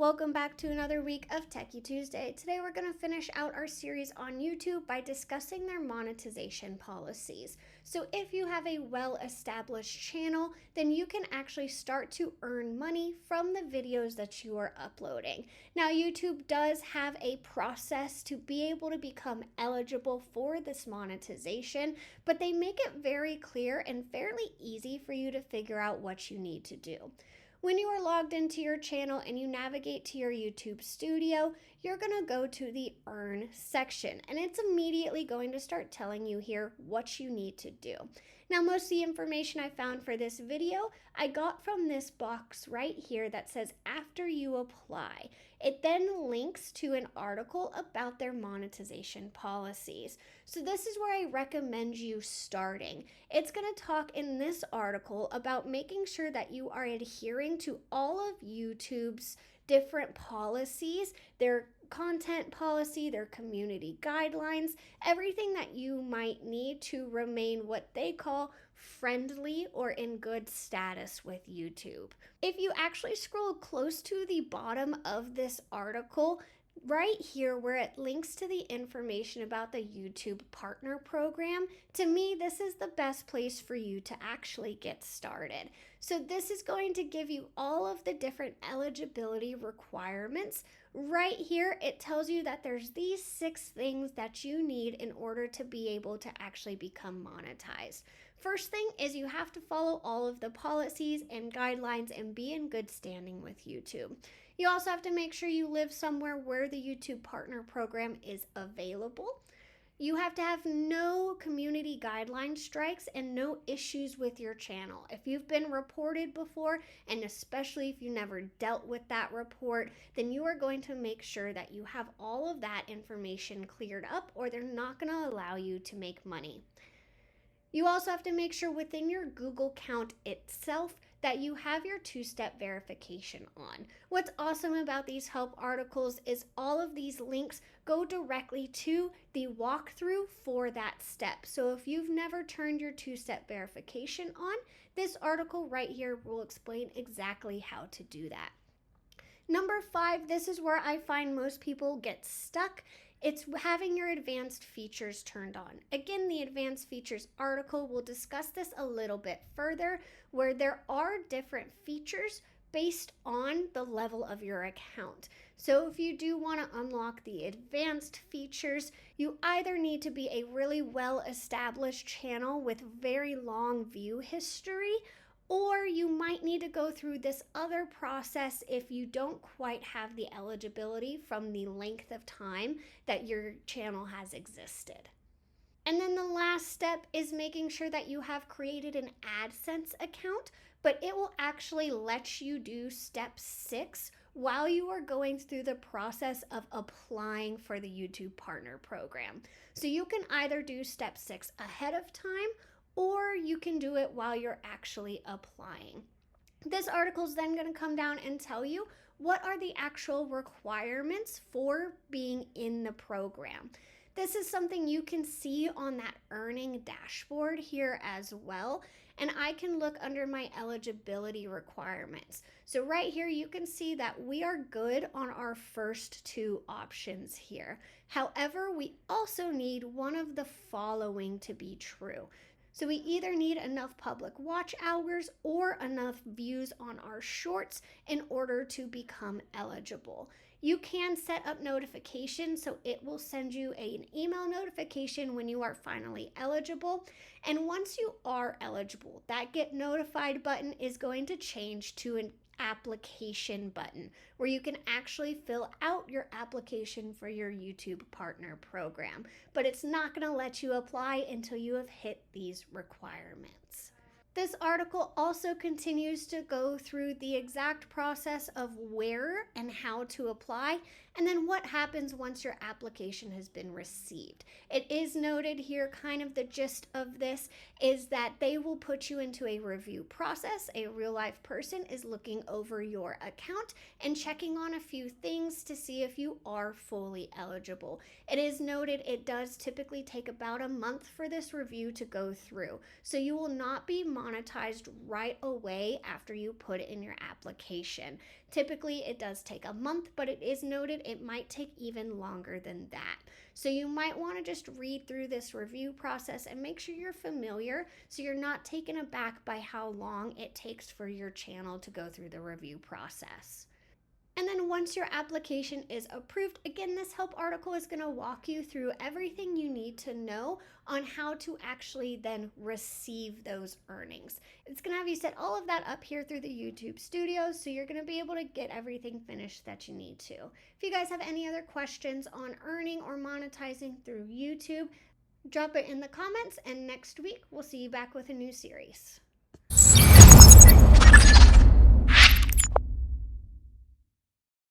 Welcome back to another week of Techy Tuesday. Today we're going to finish out our series on YouTube by discussing their monetization policies. So if you have a well-established channel, then you can actually start to earn money from the videos that you are uploading. Now YouTube does have a process to be able to become eligible for this monetization, but they make it very clear and fairly easy for you to figure out what you need to do. When you are logged into your channel and you navigate to your YouTube studio, you're going to go to the Earn section, and it's immediately going to start telling you here what you need to do. Now, most of the information I found for this video, I got from this box right here that says after you apply. It then links to an article about their monetization policies. So this is where I recommend you starting. It's going to talk in this article about making sure that you are adhering to all of YouTube's different policies, their content policy, their community guidelines, everything that you might need to remain what they call friendly or in good status with YouTube. If you actually scroll close to the bottom of this article, right here where it links to the information about the YouTube Partner Program, to me, this is the best place for you to actually get started. So this is going to give you all of the different eligibility requirements. Right here, it tells you that there's these 6 things that you need in order to be able to actually become monetized. First thing is you have to follow all of the policies and guidelines and be in good standing with YouTube. You also have to make sure you live somewhere where the YouTube Partner Program is available. You have to have no community guideline strikes and no issues with your channel. If you've been reported before, and especially if you never dealt with that report, then you are going to make sure that you have all of that information cleared up, or they're not going to allow you to make money. You also have to make sure within your Google account itself that you have your 2-step verification on. What's awesome about these help articles is all of these links go directly to the walkthrough for that step. So if you've never turned your 2-step verification on, this article right here will explain exactly how to do that. Number 5, this is where I find most people get stuck. It's having your advanced features turned on. Again, the advanced features article will discuss this a little bit further, where there are different features based on the level of your account. So if you do want to unlock the advanced features, you either need to be a really well-established channel with very long view history, or you might need to go through this other process if you don't quite have the eligibility from the length of time that your channel has existed. And then the last step is making sure that you have created an AdSense account, but it will actually let you do step 6 while you are going through the process of applying for the YouTube Partner Program. So you can either do step 6 ahead of time, or you can do it while you're actually applying. This article is then going to come down and tell you what are the actual requirements for being in the program. This is something you can see on that earning dashboard here as well, and I can look under my eligibility requirements. So right here you can see that we are good on our first 2 options here. However, we also need one of the following to be true. So we either need enough public watch hours or enough views on our shorts in order to become eligible. You can set up notifications, so it will send you an email notification when you are finally eligible. And once you are eligible, that get notified button is going to change to an application button where you can actually fill out your application for your YouTube Partner Program, but it's not going to let you apply until you have hit these requirements. This article also continues to go through the exact process of where and how to apply, and then what happens once your application has been received. It is noted here, kind of the gist of this is that they will put you into a review process. A real life person is looking over your account and checking on a few things to see if you are fully eligible. It is noted it does typically take about a month for this review to go through, so you will not be monetized right away after you put it in your application. Typically, it does take a month, but it is noted it might take even longer than that. So you might want to just read through this review process and make sure you're familiar so you're not taken aback by how long it takes for your channel to go through the review process. And then once your application is approved, again, this help article is going to walk you through everything you need to know on how to actually then receive those earnings. It's going to have you set all of that up here through the YouTube studio, so you're going to be able to get everything finished that you need to. If you guys have any other questions on earning or monetizing through YouTube, drop it in the comments, and next week we'll see you back with a new series.